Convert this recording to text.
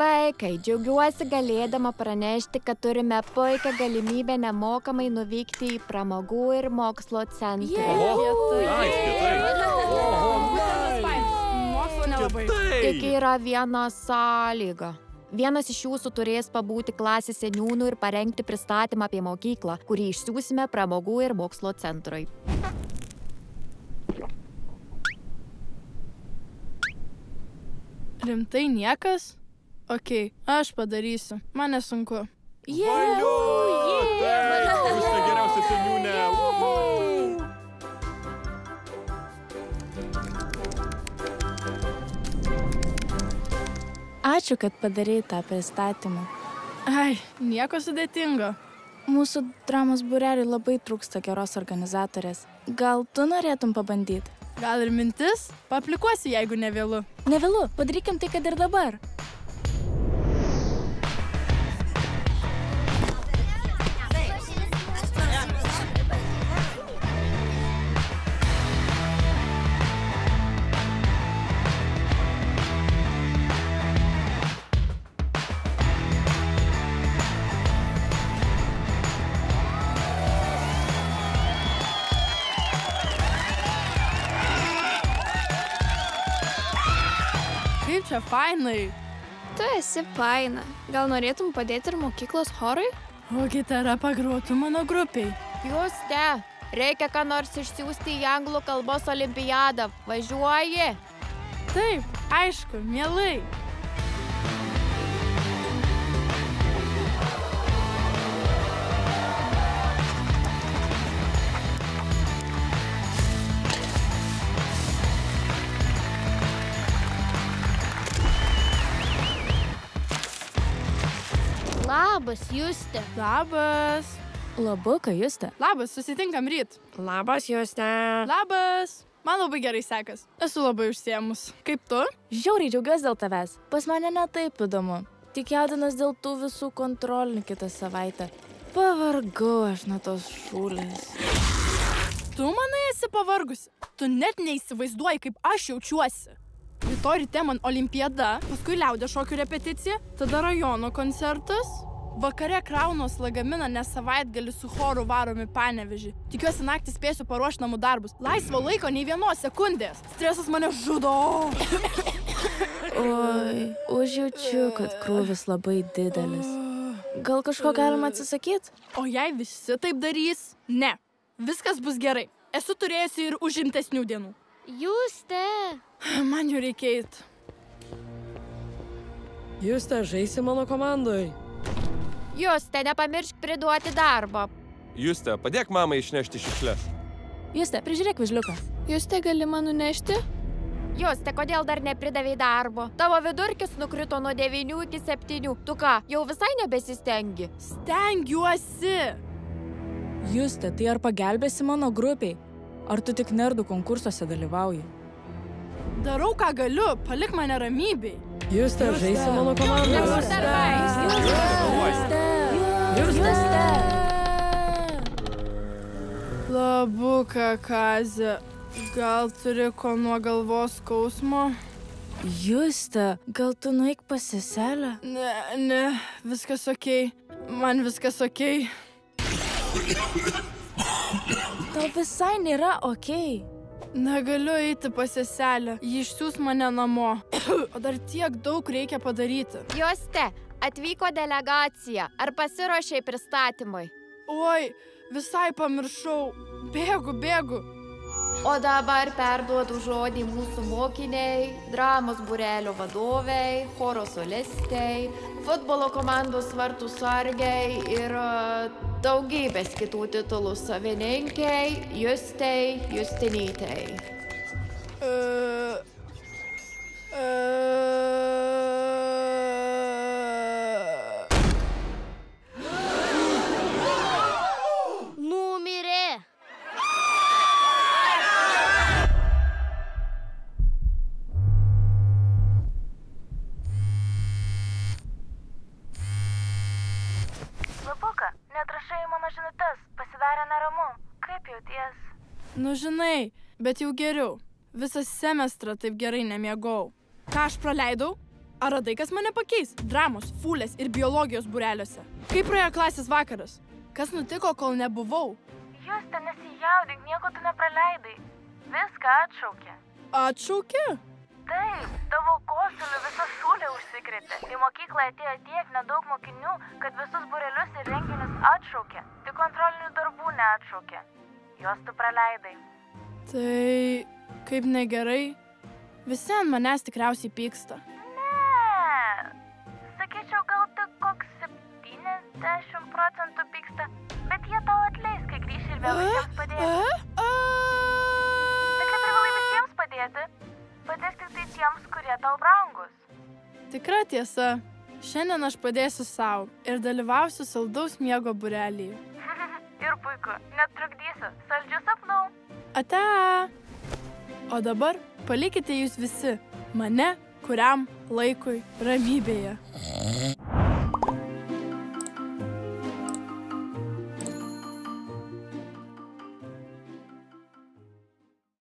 Vaikai, džiaugiuosi galėdama pranešti, kad turime puikią galimybę nemokamai nuvykti į pramogų ir mokslo centrą. Tik yra viena sąlyga. Vienas iš jūsų turės pabūti klasės seniūnų ir parengti pristatymą apie mokyklą, kurį išsiųsime pramogų ir mokslo centrui. Rimtai niekas? Okei, aš padarysiu. Man nesunku. Valio! Taip, jūs tai geriausia seniūnė. Ačiū, kad padarei tą pristatymą. Ai, nieko sudėtingo. Mūsų dramos būreliui labai trūksta geros organizatorės. Gal tu norėtum pabandyti? Gal ir mintis? Paaplikuosiu, jeigu nevėlu. Nevėlu, padarykim tai, kad ir dabar. Kaip čia fainai. Tu esi faina. Gal norėtum padėti ir mokyklos chorui? O gitara pagrotų mano grupiai. Juste, reikia ką nors išsiųsti į anglų kalbos olimpiadą. Važiuoji? Taip, aišku, mielai. Labas, Juste. Labas. Labuka, Juste. Labas, susitinkam ryt. Labas, Juste. Labas. Man labai gerai sekas. Esu labai užsiėmus. Kaip tu? Žiauriai džiaugiuosi dėl tavęs. Pas mane ne taip įdomu. Tik jaudinas dėl tų visų kontrolinių kitą savaitę. Pavargau aš nuo tos šūlės. Tu manai esi pavargusi? Tu net neįsivaizduoji, kaip aš jaučiuosi. Rytoj ryte man olimpiada, paskui liaudės šokių repeticija, tada rajono koncertas. Vakare kraunos lagaminą, nes savaitgalį su choru varomi Panevėžį. Tikiuosi naktį spėsiu paruošti namų darbus. Laisvo laiko nei vienos sekundės. Stresas mane žudo. Oi, užjaučiu, kad krūvis labai didelis. Gal kažko galima atsisakyti? O jei visi taip darys? Ne. Viskas bus gerai. Esu turėjusi ir užimtesnių dienų. Juste. Man jau reikia eit. Juste, žaisi mano komandoj. Juste, nepamiršk priduoti darbo. Juste, padėk mamai išnešti šiukšles. Juste, prižiūrėk vežliuką. Juste, gali man nunešti? Juste, kodėl dar nepridavei darbo? Tavo vidurkis nukrito nuo 9 iki 7. Tu ką, jau visai nebesistengi? Stengiuosi. Juste, tai ar pagelbėsi mano grupiai? Ar tu tik nerdų konkursuose dalyvauji? Darau, ką galiu. Palik mane ramybėj. Juste, žaisi mano komandoj. Juste! Labuka, Kazė. Gal turi ko nuo galvos skausmo? Juste, gal tu nueik pas seselę? Ne, viskas okei. Man viskas okei. Tau visai nėra okei. Negaliu eiti pas seselę. Ji išsiųs mane namo. O dar tiek daug reikia padaryti. Juste, atvyko delegacija. Ar pasiruošei pristatymui? Oi, visai pamiršau. Bėgu. O dabar perduodu žodį mūsų mokiniai, dramos būrelio vadovei, choro solistei, futbolo komandos vartų sargiai ir daugybės kitų titulų savininkei, Justei Justinytei. Numirė. Labuka, neatrašai mano žinutes, pasidarė neramu. Kaip jauties? Nu žinai, bet jau geriau. Visą semestrą taip gerai nemiegau. Ką aš praleidau? Ar radai, kas mane pakeis? Dramos, fūlės ir biologijos būreliuose. Kaip praėjo klasės vakaras? Kas nutiko, kol nebuvau? Juste, nesijaudink, nieko tu nepraleidai. Viską atšaukė. Atšaukė? Taip, tavo kosulį visa šūlė užsikrėtė. Į mokyklą atėjo tiek nedaug mokinių, kad visus būrelius ir renginius atšaukė. Tik kontrolinių darbų neatšaukė. Juos tu praleidai. Tai kaip negerai. Visi ant manęs tikriausiai pyksta. Sakyčiau, gal tik koks 70% pyksta, bet jie tau atleis, kai grįši ir vėl visiems padėti. Bet neprivalai visiems padėti. Padėk tik tai tiems, kurie tau brangus. Tikra tiesa. Šiandien aš padėsiu savo ir dalyvausiu saldaus miego būrelyje. Ir puiku, netrukdysiu. Saldžių sapnų. Ate! O dabar palikite jūs visi mane kuriam laikui ramybėje.